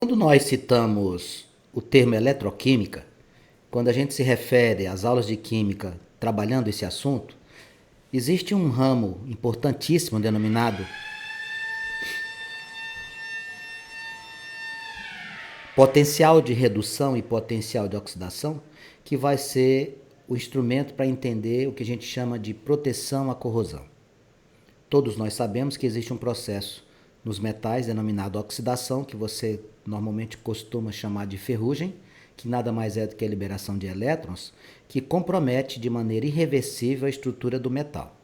Quando nós citamos o termo eletroquímica, quando a gente se refere às aulas de química trabalhando esse assunto, existe um ramo importantíssimo denominado potencial de redução e potencial de oxidação, que vai ser o instrumento para entender o que a gente chama de proteção à corrosão. Todos nós sabemos que existe um processo nos metais denominado oxidação, que você normalmente costuma chamar de ferrugem, que nada mais é do que a liberação de elétrons, que compromete de maneira irreversível a estrutura do metal.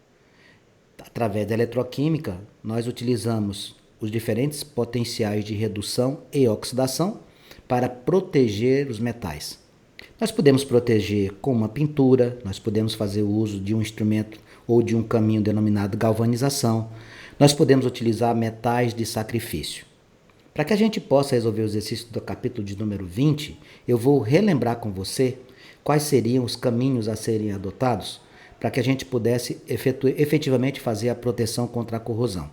Através da eletroquímica, nós utilizamos os diferentes potenciais de redução e oxidação para proteger os metais. Nós podemos proteger com uma pintura, nós podemos fazer o uso de um instrumento ou de um caminho denominado galvanização, nós podemos utilizar metais de sacrifício. Para que a gente possa resolver o exercício do capítulo de número 20, eu vou relembrar com você quais seriam os caminhos a serem adotados para que a gente pudesse efetivamente fazer a proteção contra a corrosão.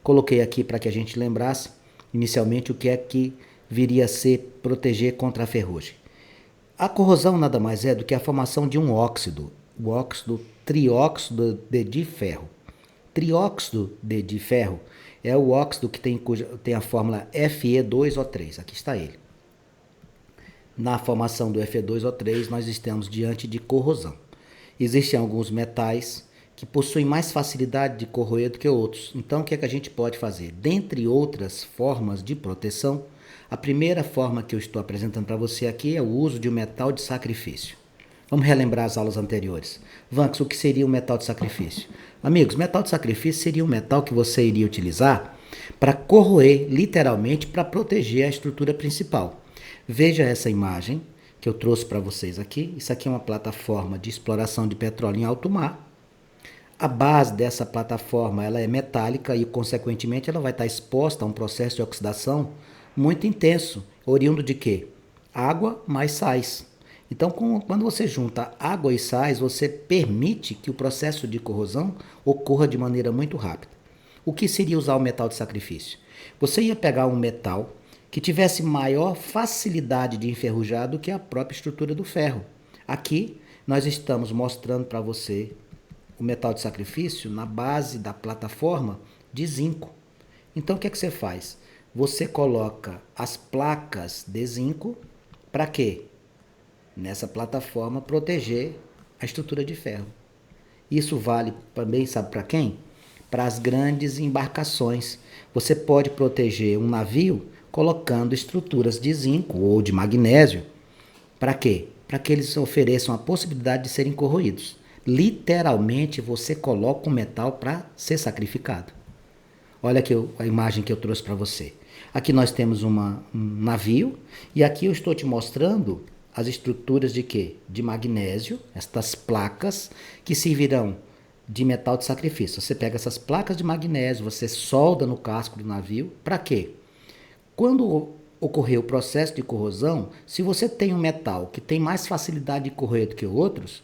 Coloquei aqui para que a gente lembrasse inicialmente o que é que viria a ser proteger contra a ferrugem. A corrosão nada mais é do que a formação de um óxido, o óxido trióxido de diferro. Trióxido de diferro é o óxido que tem a fórmula Fe2O3. Aqui está ele. Na formação do Fe2O3, nós estamos diante de corrosão. Existem alguns metais que possuem mais facilidade de corroer do que outros. Então, o que é que a gente pode fazer? Dentre outras formas de proteção, a primeira forma que eu estou apresentando para você aqui é o uso de um metal de sacrifício. Vamos relembrar as aulas anteriores. Vanks, o que seria um metal de sacrifício? Amigos, metal de sacrifício seria um metal que você iria utilizar para corroer, literalmente, para proteger a estrutura principal. Veja essa imagem que eu trouxe para vocês aqui. Isso aqui é uma plataforma de exploração de petróleo em alto mar. A base dessa plataforma ela é metálica e, consequentemente, ela vai estar exposta a um processo de oxidação muito intenso, oriundo de quê? Água mais sais. Então, quando você junta água e sais, você permite que o processo de corrosão ocorra de maneira muito rápida. O que seria usar o metal de sacrifício? Você ia pegar um metal que tivesse maior facilidade de enferrujar do que a própria estrutura do ferro. Aqui, nós estamos mostrando para você o metal de sacrifício na base da plataforma de zinco. Então, o que é que você faz? Você coloca as placas de zinco para quê? Nessa plataforma proteger a estrutura de ferro. Isso vale também, sabe para quem? Para as grandes embarcações. Você pode proteger um navio colocando estruturas de zinco ou de magnésio. Para quê? Para que eles ofereçam a possibilidade de serem corroídos. Literalmente você coloca um metal para ser sacrificado. Olha aqui a imagem que eu trouxe para você. Aqui nós temos um navio e aqui eu estou te mostrando as estruturas de quê? De magnésio, estas placas que servirão de metal de sacrifício. Você pega essas placas de magnésio, você solda no casco do navio, para quê? Quando ocorrer o processo de corrosão, se você tem um metal que tem mais facilidade de corroer do que outros,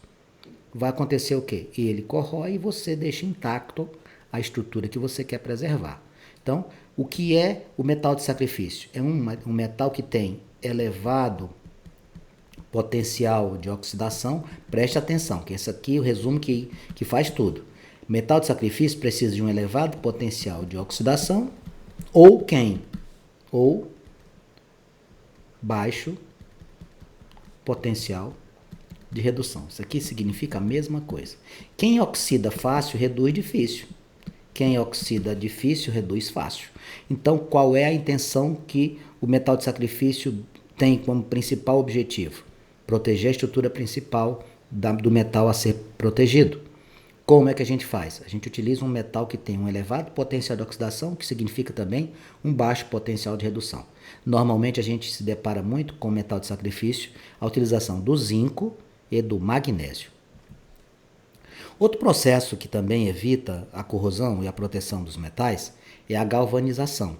vai acontecer o quê? Ele corrói e você deixa intacto a estrutura que você quer preservar. Então, o que é o metal de sacrifício? É um metal que tem elevado potencial de oxidação. Preste atenção, que esse aqui é o resumo que faz tudo. Metal de sacrifício precisa de um elevado potencial de oxidação ou quem? Ou baixo potencial de redução. Isso aqui significa a mesma coisa. Quem oxida fácil reduz difícil. Quem oxida difícil reduz fácil. Então, qual é a intenção que o metal de sacrifício tem como principal objetivo? Proteger a estrutura principal do metal a ser protegido. Como é que a gente faz? A gente utiliza um metal que tem um elevado potencial de oxidação, que significa também um baixo potencial de redução. Normalmente a gente se depara muito com o metal de sacrifício, a utilização do zinco e do magnésio. Outro processo que também evita a corrosão e a proteção dos metais é a galvanização.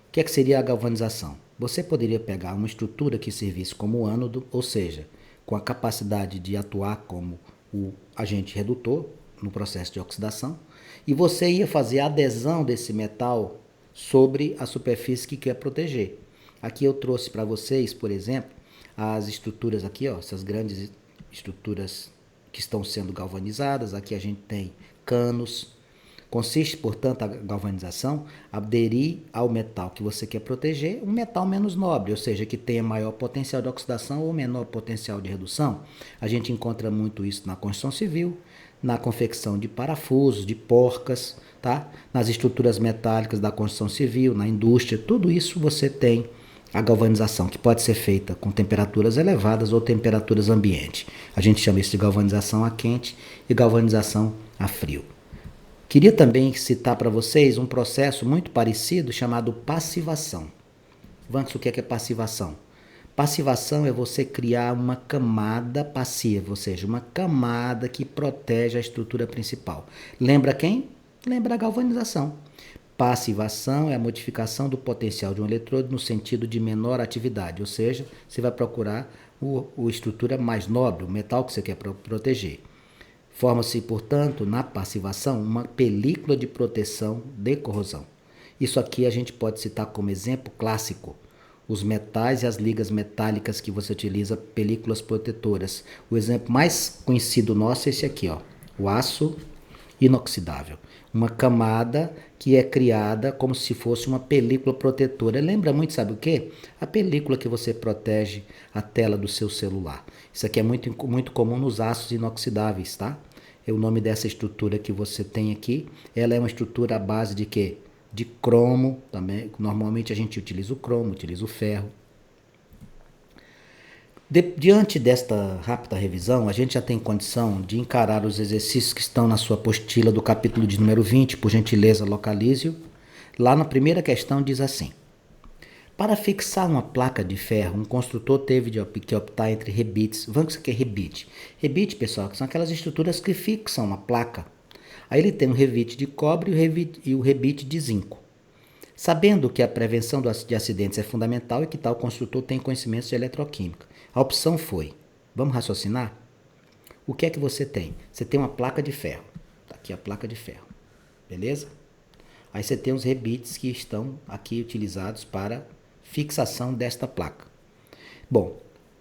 O que seria a galvanização? Você poderia pegar uma estrutura que servisse como ânodo, ou seja, com a capacidade de atuar como o agente redutor no processo de oxidação, e você ia fazer a adesão desse metal sobre a superfície que quer proteger. Aqui eu trouxe para vocês, por exemplo, as estruturas aqui, ó, essas grandes estruturas que estão sendo galvanizadas. Aqui a gente tem canos. Consiste, portanto, a galvanização aderir ao metal que você quer proteger, um metal menos nobre, ou seja, que tenha maior potencial de oxidação ou menor potencial de redução. A gente encontra muito isso na construção civil, na confecção de parafusos, de porcas, tá? Nas estruturas metálicas da construção civil, na indústria, tudo isso você tem a galvanização, que pode ser feita com temperaturas elevadas ou temperaturas ambiente. A gente chama isso de galvanização a quente e galvanização a frio. Queria também citar para vocês um processo muito parecido chamado passivação. Vamos, o que é passivação? Passivação é você criar uma camada passiva, ou seja, uma camada que protege a estrutura principal. Lembra quem? Lembra a galvanização. Passivação é a modificação do potencial de um eletrodo no sentido de menor atividade, ou seja, você vai procurar a estrutura mais nobre, o metal que você quer proteger. Forma-se, portanto, na passivação, uma película de proteção de corrosão. Isso aqui a gente pode citar como exemplo clássico. Os metais e as ligas metálicas que você utiliza, películas protetoras. O exemplo mais conhecido nosso é esse aqui, ó, o aço inoxidável. Uma camada que é criada como se fosse uma película protetora. Lembra muito, sabe o quê? A película que você protege a tela do seu celular. Isso aqui é muito comum nos aços inoxidáveis, tá? É o nome dessa estrutura que você tem aqui. Ela é uma estrutura à base de quê? De cromo também. Normalmente a gente utiliza o cromo, utiliza o ferro. Diante desta rápida revisão, a gente já tem condição de encarar os exercícios que estão na sua apostila do capítulo de número 20, por gentileza, localize-o. Lá na primeira questão diz assim: para fixar uma placa de ferro, um construtor teve que optar entre rebites. Vamos ver o que é rebite. Rebite, pessoal, são aquelas estruturas que fixam uma placa. Aí ele tem um rebite de cobre e o rebite de zinco. Sabendo que a prevenção de acidentes é fundamental e que tal construtor tem conhecimentos de eletroquímica. A opção foi, vamos raciocinar? O que é que você tem? Você tem uma placa de ferro. Tá aqui a placa de ferro. Beleza? Aí você tem os rebites que estão aqui utilizados para fixação desta placa. Bom,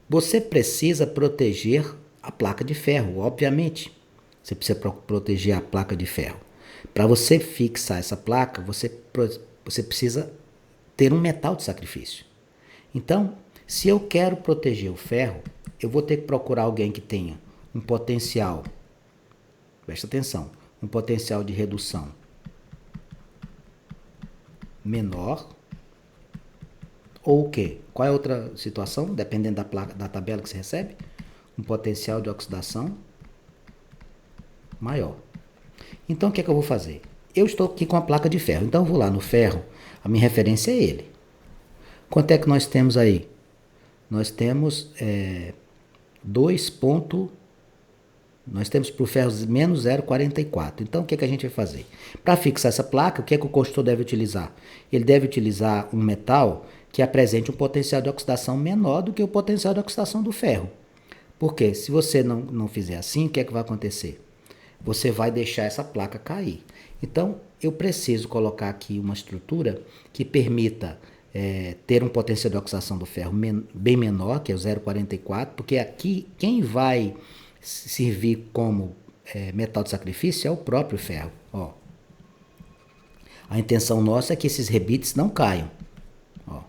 você precisa proteger a placa de ferro, obviamente. Você precisa proteger a placa de ferro. Para você fixar essa placa, você precisa ter um metal de sacrifício. Então, se eu quero proteger o ferro, eu vou ter que procurar alguém que tenha um potencial, presta atenção, um potencial de redução menor. Ou o quê? Qual é a outra situação, dependendo da tabela que você recebe? Um potencial de oxidação maior. Então, o que é que eu vou fazer? Eu estou aqui com a placa de ferro, então eu vou lá no ferro, a minha referência é ele. Quanto é que nós temos aí? Nós temos nós temos para o ferro menos 0,44. Então, o que é que a gente vai fazer? Para fixar essa placa, o que é que o construtor deve utilizar? Ele deve utilizar um metal que apresente um potencial de oxidação menor do que o potencial de oxidação do ferro. Por quê? Se você não fizer assim, o que é que vai acontecer? Você vai deixar essa placa cair. Então, eu preciso colocar aqui uma estrutura que permita ter um potencial de oxidação do ferro bem menor, que é o 0,44, porque aqui quem vai servir como metal de sacrifício é o próprio ferro. Ó. A intenção nossa é que esses rebites não caiam. Ó.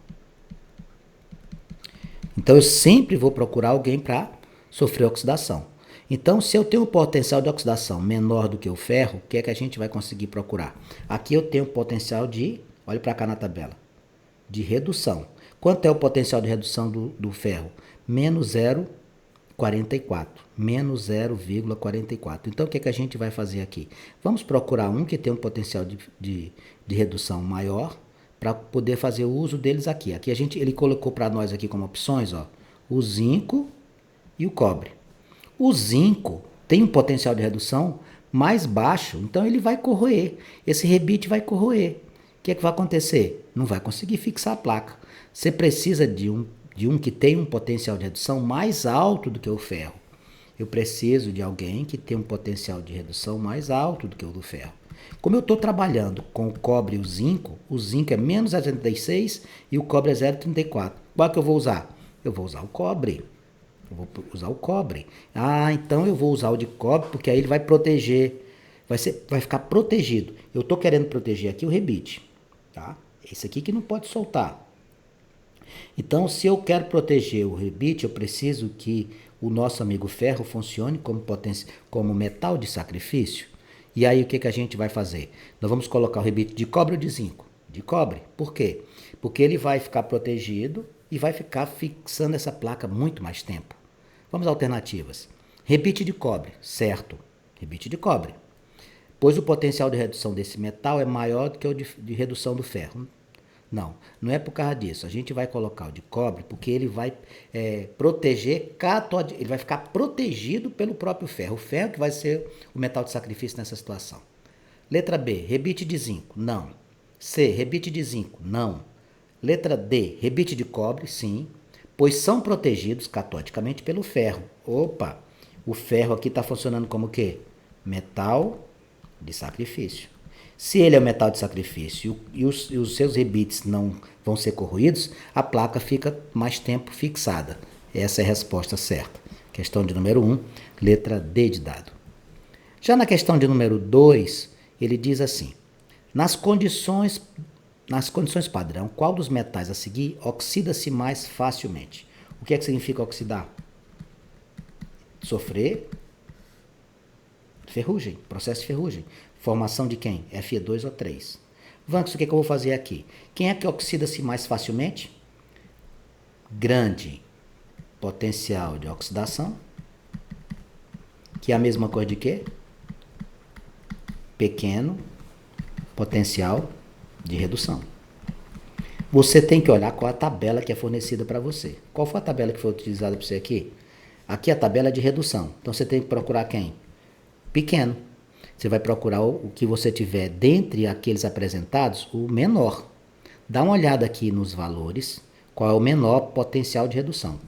Então eu sempre vou procurar alguém para sofrer oxidação. Então, se eu tenho um potencial de oxidação menor do que o ferro, o que é que a gente vai conseguir procurar? Aqui eu tenho um potencial de, olha para cá na tabela, de redução. Quanto é o potencial de redução do ferro? Menos 0,44. Menos 0,44. Então, o que é que a gente vai fazer aqui? Vamos procurar um que tem um potencial de redução maior para poder fazer o uso deles aqui. Aqui ele colocou para nós aqui como opções, ó, o zinco e o cobre. O zinco tem um potencial de redução mais baixo, então ele vai corroer. Esse rebite vai corroer. O que é que vai acontecer? Não vai conseguir fixar a placa. Você precisa de um que tem um potencial de redução mais alto do que o ferro. Eu preciso de alguém que tenha um potencial de redução mais alto do que o do ferro. Como eu estou trabalhando com o cobre e o zinco é menos 0,86 e o cobre é 0,34. Qual que eu vou usar? Eu vou usar o cobre. Eu vou usar o cobre. Ah, então eu vou usar o de cobre, porque aí ele vai proteger, vai ficar protegido. Eu estou querendo proteger aqui o rebite, tá? Esse aqui que não pode soltar. Então, se eu quero proteger o rebite, eu preciso que o nosso amigo ferro funcione como metal de sacrifício. E aí o que a gente vai fazer? Nós vamos colocar o rebite de cobre ou de zinco? De cobre. Por quê? Porque ele vai ficar protegido e vai ficar fixando essa placa muito mais tempo. Vamos às alternativas. Rebite de cobre, certo. Rebite de cobre. Pois o potencial de redução desse metal é maior do que o de redução do ferro. Não, não é por causa disso. A gente vai colocar o de cobre porque ele vai proteger, ele vai ficar protegido pelo próprio ferro. O ferro que vai ser o metal de sacrifício nessa situação. Letra B, rebite de zinco, não. C, rebite de zinco, não. Letra D, rebite de cobre, sim, pois são protegidos catodicamente pelo ferro. Opa, o ferro aqui está funcionando como o quê? Metal de sacrifício. Se ele é o metal de sacrifício e os seus rebites não vão ser corroídos, a placa fica mais tempo fixada. Essa é a resposta certa. Questão de número 1, letra D de dado. Já na questão de número 2, ele diz assim: nas condições padrão, qual dos metais a seguir oxida-se mais facilmente? O que é que significa oxidar? Sofrer ferrugem, processo de ferrugem. Formação de quem? Fe2 ou 3. Vancos, o que eu vou fazer aqui? Quem é que oxida-se mais facilmente? Grande potencial de oxidação, que é a mesma coisa de quê? Pequeno potencial de redução. Você tem que olhar qual a tabela que é fornecida para você. Qual foi a tabela que foi utilizada para você aqui? Aqui é a tabela de redução. Então você tem que procurar quem? Pequeno. Você vai procurar o que você tiver dentre aqueles apresentados, o menor. Dá uma olhada aqui nos valores, qual é o menor potencial de redução.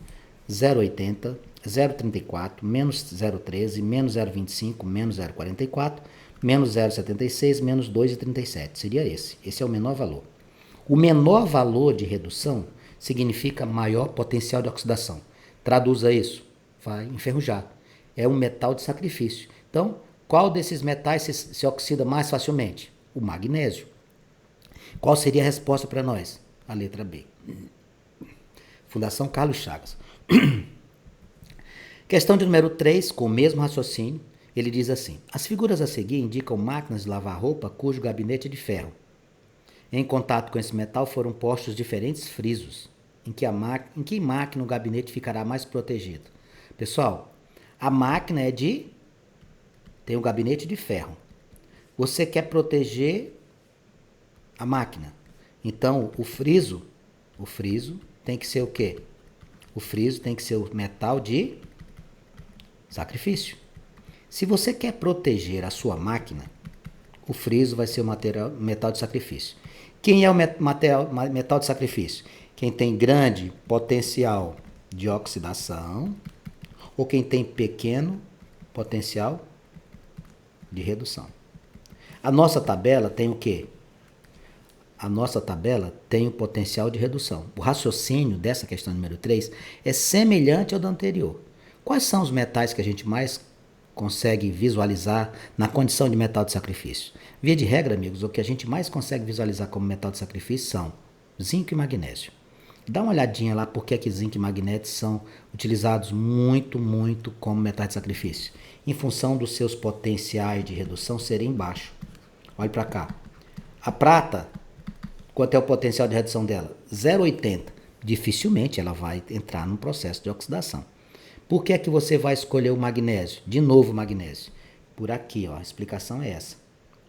0,80, 0,34, menos 0,13, menos 0,25, menos 0,44, menos 0,76, menos 2,37. Seria esse. Esse é o menor valor. O menor valor de redução significa maior potencial de oxidação. Traduza isso. Vai enferrujar. É um metal de sacrifício. Então, qual desses metais se oxida mais facilmente? O magnésio. Qual seria a resposta para nós? A letra B. Fundação Carlos Chagas. Questão de número 3, com o mesmo raciocínio, ele diz assim: as figuras a seguir indicam máquinas de lavar roupa cujo gabinete é de ferro. Em contato com esse metal foram postos diferentes frisos, em que máquina o gabinete ficará mais protegido. Pessoal, a máquina tem um gabinete de ferro. Você quer proteger a máquina. Então, o friso tem que ser o quê? O friso tem que ser o metal de sacrifício. Se você quer proteger a sua máquina, o friso vai ser o metal de sacrifício. Quem é o metal de sacrifício? Quem tem grande potencial de oxidação ou quem tem pequeno potencial de redução. A nossa tabela tem o quê? A nossa tabela tem o potencial de redução. O raciocínio dessa questão número 3 é semelhante ao do anterior. Quais são os metais que a gente mais consegue visualizar na condição de metal de sacrifício? Via de regra, amigos, o que a gente mais consegue visualizar como metal de sacrifício são zinco e magnésio. Dá uma olhadinha lá porque que zinco e magnésio são utilizados muito como metais de sacrifício. Em função dos seus potenciais de redução serem baixos. Olha para cá. A prata, quanto é o potencial de redução dela? 0,80. Dificilmente ela vai entrar num processo de oxidação. Por que é que você vai escolher o magnésio? De novo o magnésio. Por aqui, ó, a explicação é essa.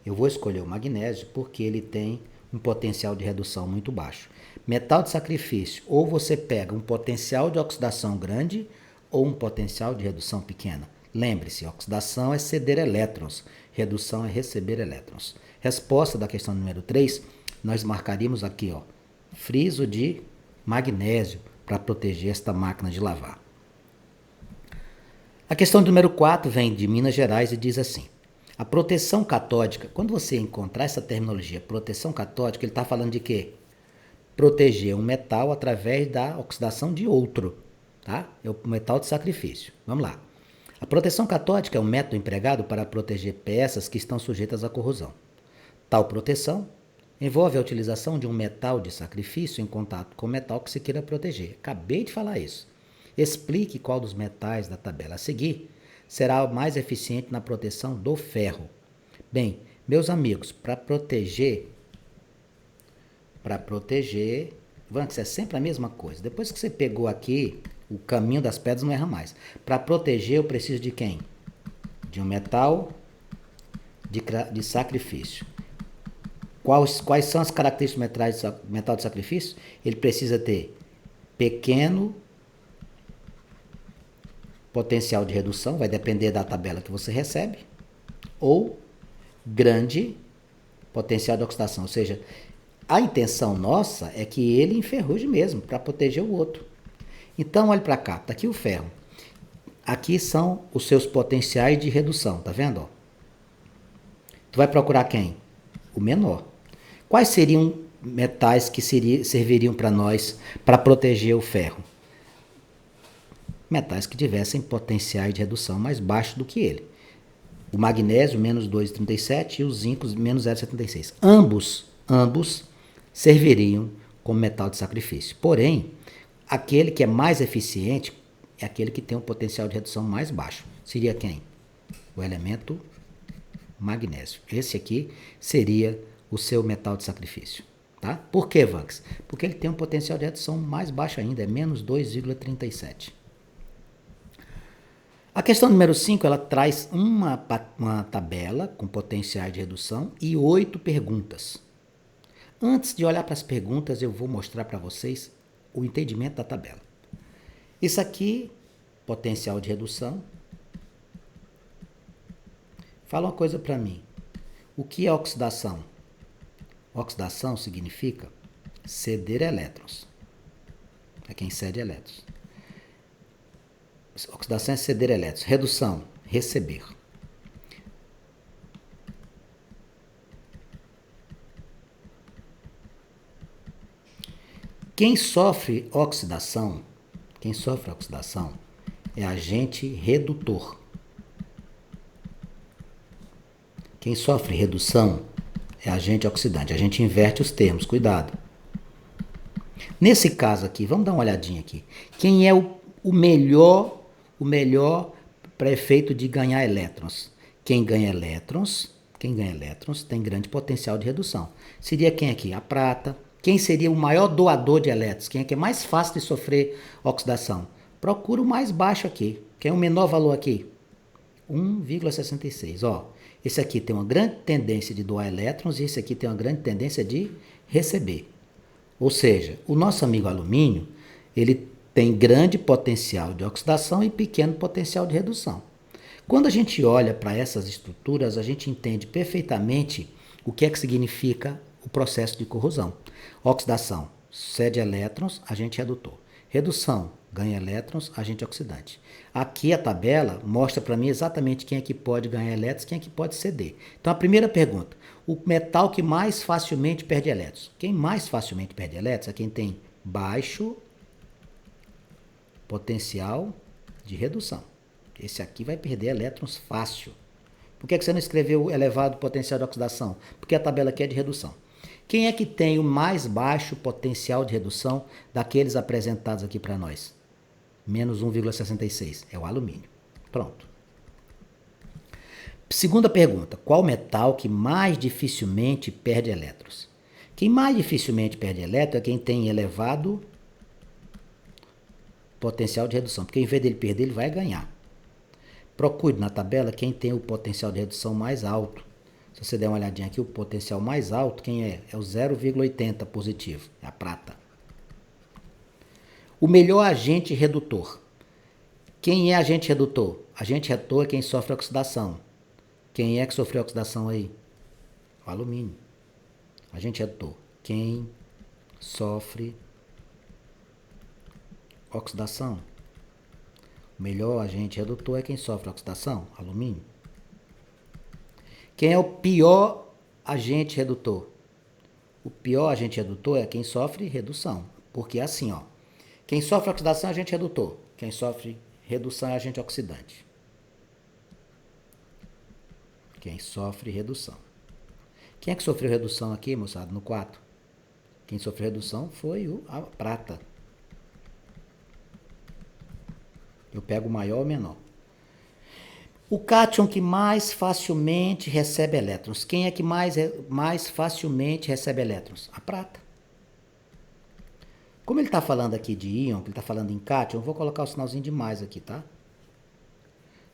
Eu vou escolher o magnésio porque ele tem um potencial de redução muito baixo. Metal de sacrifício, ou você pega um potencial de oxidação grande ou um potencial de redução pequena. Lembre-se, oxidação é ceder elétrons, redução é receber elétrons. Resposta da questão número 3, nós marcaríamos aqui, ó, friso de magnésio para proteger esta máquina de lavar. A questão número 4 vem de Minas Gerais e diz assim: A proteção catódica, quando você encontrar essa terminologia, proteção catódica, ele está falando de quê? Proteger um metal através da oxidação de outro, tá? É o metal de sacrifício. Vamos lá. A proteção catódica é um método empregado para proteger peças que estão sujeitas à corrosão. Tal proteção envolve a utilização de um metal de sacrifício em contato com o metal que se queira proteger. Acabei de falar isso. Explique qual dos metais da tabela a seguir será o mais eficiente na proteção do ferro. Bem, meus amigos, para proteger, Vanks, é sempre a mesma coisa. Depois que você pegou aqui, o caminho das pedras não erra mais. Para proteger, eu preciso de quem? De um metal de sacrifício. Quais são as características do metal de sacrifício? Ele precisa ter pequeno potencial de redução, vai depender da tabela que você recebe, ou grande potencial de oxidação. Ou seja, a intenção nossa é que ele enferruje mesmo, para proteger o outro. Então, olhe para cá, está aqui o ferro. Aqui são os seus potenciais de redução, tá vendo? Tu vai procurar quem? O menor. Quais seriam metais que serviriam para nós para proteger o ferro? Metais que tivessem potenciais de redução mais baixos do que ele. O magnésio, menos 2,37 e o zinco, menos 0,76. Ambos serviriam como metal de sacrifício. Porém, aquele que é mais eficiente é aquele que tem um potencial de redução mais baixo. Seria quem? O elemento magnésio. Esse aqui seria o seu metal de sacrifício. Tá? Por que, Vanks? Porque ele tem um potencial de redução mais baixo ainda, é menos 2,37. A questão número 5, ela traz uma tabela com potenciais de redução e 8 perguntas. Antes de olhar para as perguntas, eu vou mostrar para vocês o entendimento da tabela. Isso aqui, potencial de redução. Fala uma coisa para mim. O que é oxidação? Oxidação significa ceder elétrons. É quem cede elétrons. Oxidação é ceder elétrons. Redução, receber. Quem sofre oxidação é agente redutor. Quem sofre redução é agente oxidante. A gente inverte os termos, cuidado. Nesse caso aqui, vamos dar uma olhadinha aqui. Quem é o melhor para efeito de ganhar elétrons? Quem ganha elétrons tem grande potencial de redução. Seria quem aqui? A prata. Quem seria o maior doador de elétrons? Quem é que é mais fácil de sofrer oxidação? Procura o mais baixo aqui. Quem é o menor valor aqui? 1,66. Ó, esse aqui tem uma grande tendência de doar elétrons e esse aqui tem uma grande tendência de receber. Ou seja, o nosso amigo alumínio, ele tem grande potencial de oxidação e pequeno potencial de redução. Quando a gente olha para essas estruturas, a gente entende perfeitamente o que é que significa o processo de corrosão. Oxidação, cede elétrons, agente redutor. Redução, ganha elétrons, agente oxidante. Aqui a tabela mostra para mim exatamente quem é que pode ganhar elétrons, quem é que pode ceder. Então a primeira pergunta, o metal que mais facilmente perde elétrons. Quem mais facilmente perde elétrons é quem tem baixo potencial de redução. Esse aqui vai perder elétrons fácil. Por que você não escreveu elevado potencial de oxidação? Porque a tabela aqui é de redução. Quem é que tem o mais baixo potencial de redução daqueles apresentados aqui para nós? Menos 1,66. É o alumínio. Pronto. Segunda pergunta. Qual metal que mais dificilmente perde elétrons? Quem mais dificilmente perde elétrons é quem tem elevado potencial de redução. Porque em vez dele perder, ele vai ganhar. Procure na tabela quem tem o potencial de redução mais alto. Se você der uma olhadinha aqui, o potencial mais alto, quem é? É o 0,80 positivo, é a prata. O melhor agente redutor. Quem é agente redutor? Agente redutor é quem sofre oxidação. Quem é que sofreu oxidação aí? O alumínio. Agente redutor. Quem sofre oxidação? O melhor agente redutor é quem sofre oxidação, alumínio. Quem é o pior agente redutor? O pior agente redutor é quem sofre redução. Porque é assim, ó. Quem sofre oxidação é agente redutor. Quem sofre redução é agente oxidante. Quem sofre redução. Quem é que sofreu redução aqui, moçada, no 4? Quem sofreu redução foi a prata. Eu pego o maior ou o menor. O cátion que mais facilmente recebe elétrons. Quem é que mais facilmente recebe elétrons? A prata. Como ele está falando aqui de íon, que ele está falando em cátion, eu vou colocar o sinalzinho de mais aqui, tá?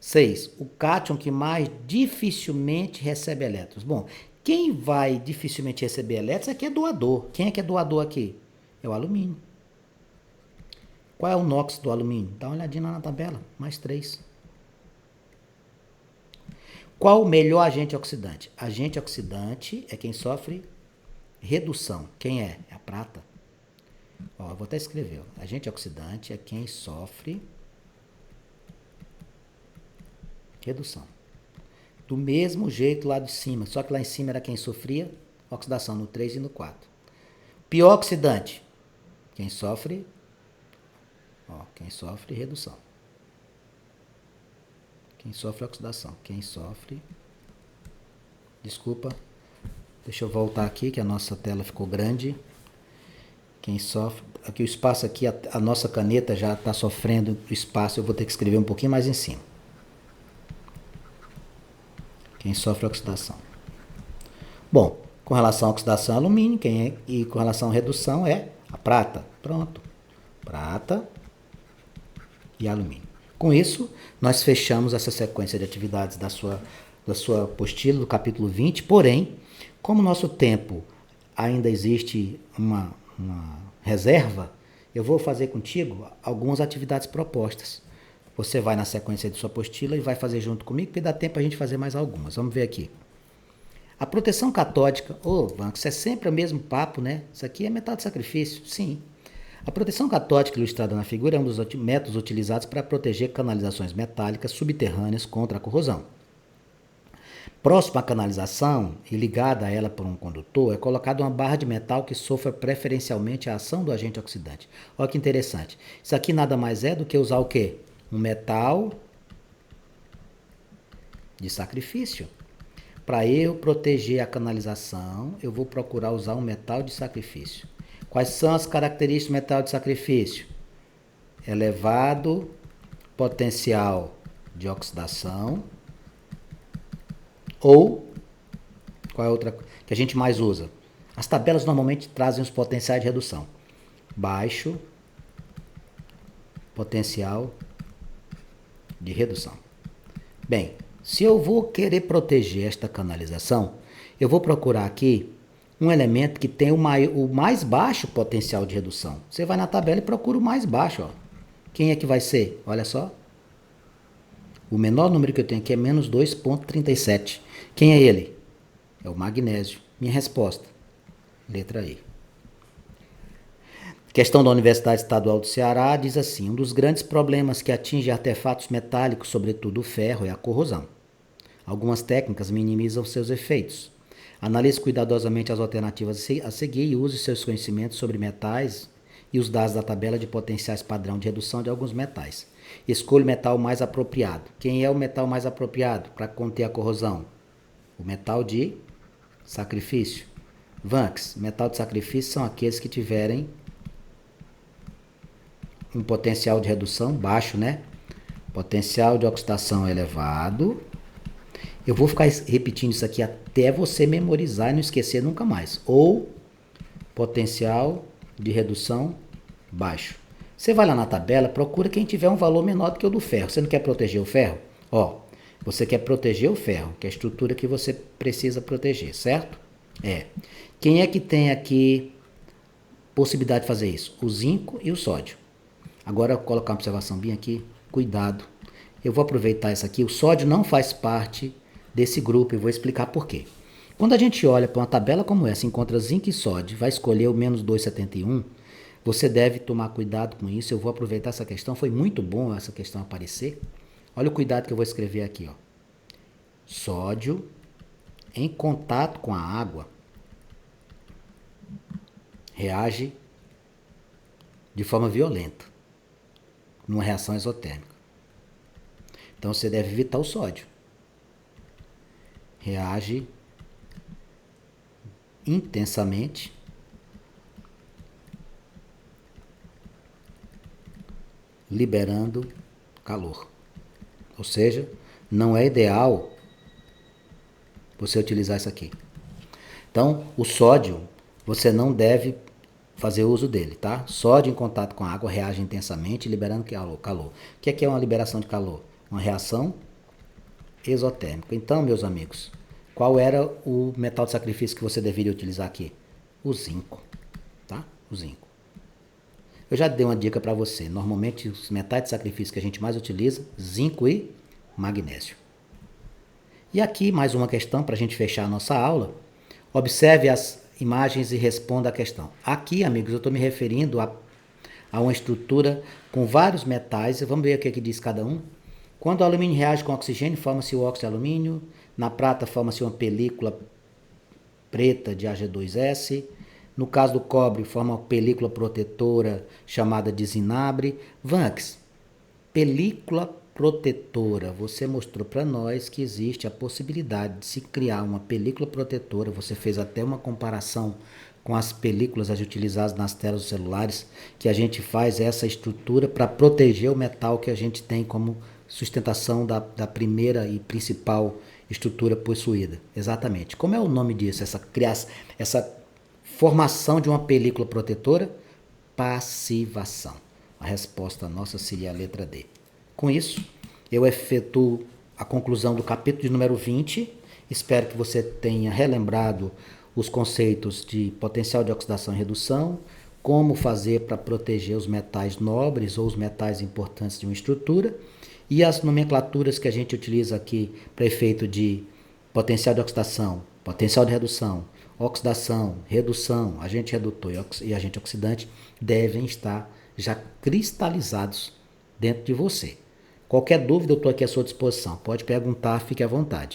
6. O cátion que mais dificilmente recebe elétrons. Bom, quem vai dificilmente receber elétrons aqui é doador. Quem é que é doador aqui? É o alumínio. Qual é o NOx do alumínio? Dá uma olhadinha lá na tabela. Mais 3. Qual o melhor agente oxidante? Agente oxidante é quem sofre redução. Quem é? É a prata. Ó, eu vou até escrever. Ó. Agente oxidante é quem sofre redução. Do mesmo jeito lá de cima, só que lá em cima era quem sofria oxidação, no 3 e no 4. Pior oxidante, quem sofre redução. Quem sofre oxidação, desculpa, deixa eu voltar aqui que a nossa tela ficou grande. Quem sofre, aqui o espaço aqui, a nossa caneta já está sofrendo o espaço, eu vou ter que escrever um pouquinho mais em cima. Quem sofre oxidação. Bom, com relação à oxidação é alumínio, e com relação à redução é a prata. Pronto. Prata e alumínio. Com isso, nós fechamos essa sequência de atividades da sua apostila, do capítulo 20, porém, como nosso tempo ainda existe uma reserva, eu vou fazer contigo algumas atividades propostas. Você vai na sequência de sua apostila e vai fazer junto comigo, porque dá tempo a gente fazer mais algumas. Vamos ver aqui. A proteção catódica, Vanco, isso é sempre o mesmo papo, né? Isso aqui é metal de sacrifício, sim. A proteção catódica ilustrada na figura é um dos métodos utilizados para proteger canalizações metálicas subterrâneas contra a corrosão. Próximo à canalização e ligada a ela por um condutor, é colocada uma barra de metal que sofra preferencialmente a ação do agente oxidante. Olha que interessante. Isso aqui nada mais é do que usar o quê? Um metal de sacrifício. Para eu proteger a canalização, eu vou procurar usar um metal de sacrifício. Quais são as características do metal de sacrifício? Elevado potencial de oxidação. Ou, qual é a outra que a gente mais usa? As tabelas normalmente trazem os potenciais de redução. Baixo potencial de redução. Bem, se eu vou querer proteger esta canalização, eu vou procurar aqui um elemento que tem o mais baixo potencial de redução. Você vai na tabela e procura o mais baixo. Ó. Quem é que vai ser? Olha só. O menor número que eu tenho aqui é menos 2,37. Quem é ele? É o magnésio. Minha resposta, letra E. Questão da Universidade Estadual do Ceará diz assim: um dos grandes problemas que atinge artefatos metálicos, sobretudo o ferro, é a corrosão. Algumas técnicas minimizam seus efeitos. Analise cuidadosamente as alternativas a seguir e use seus conhecimentos sobre metais e os dados da tabela de potenciais padrão de redução de alguns metais. Escolha o metal mais apropriado. Quem é o metal mais apropriado para conter a corrosão? O metal de sacrifício. Vanks, metal de sacrifício são aqueles que tiverem um potencial de redução baixo, né? Potencial de oxidação elevado. Eu vou ficar repetindo isso aqui até você memorizar e não esquecer nunca mais. Ou potencial de redução baixo. Você vai lá na tabela, procura quem tiver um valor menor do que o do ferro. Você não quer proteger o ferro? Ó, você quer proteger o ferro, que é a estrutura que você precisa proteger, certo? É. Quem é que tem aqui possibilidade de fazer isso? O zinco e o sódio. Agora eu vou colocar uma observação bem aqui. Cuidado. Eu vou aproveitar isso aqui. O sódio não faz parte desse grupo e vou explicar por quê. Quando a gente olha para uma tabela como essa, encontra zinco e sódio, vai escolher o menos 2,71, você deve tomar cuidado com isso. Eu vou aproveitar essa questão. Foi muito bom essa questão aparecer. Olha o cuidado que eu vou escrever aqui. Ó. Sódio em contato com a água, reage de forma violenta, numa reação exotérmica. Então você deve evitar o sódio. Reage intensamente liberando calor. Ou seja, não é ideal você utilizar isso aqui. Então, o sódio, você não deve fazer uso dele, tá? Sódio em contato com a água reage intensamente, liberando calor. O que é uma liberação de calor? Uma reação exotérmica. Então, meus amigos, qual era o metal de sacrifício que você deveria utilizar aqui? O zinco, tá? O zinco. Eu já dei uma dica para você. Normalmente, os metais de sacrifício que a gente mais utiliza, zinco e magnésio. E aqui, mais uma questão para a gente fechar a nossa aula. Observe as imagens e responda a questão. Aqui, amigos, eu estou me referindo a uma estrutura com vários metais. Vamos ver o que diz cada um. Quando o alumínio reage com oxigênio, forma-se o óxido de alumínio. Na prata, forma-se uma película preta de Ag2S. No caso do cobre, forma uma película protetora chamada de zinabre. Vanx, película protetora. Você mostrou para nós que existe a possibilidade de se criar uma película protetora. Você fez até uma comparação com as películas utilizadas nas telas dos celulares, que a gente faz essa estrutura para proteger o metal que a gente tem como sustentação da primeira e principal estrutura possuída. Exatamente. Como é o nome disso? Essa formação de uma película protetora? Passivação. A resposta nossa seria a letra D. Com isso, eu efetuo a conclusão do capítulo de número 20. Espero que você tenha relembrado os conceitos de potencial de oxidação e redução, como fazer para proteger os metais nobres ou os metais importantes de uma estrutura, e as nomenclaturas que a gente utiliza aqui para efeito de potencial de oxidação, potencial de redução, oxidação, redução, agente redutor e agente oxidante devem estar já cristalizados dentro de você. Qualquer dúvida, eu estou aqui à sua disposição. Pode perguntar, fique à vontade.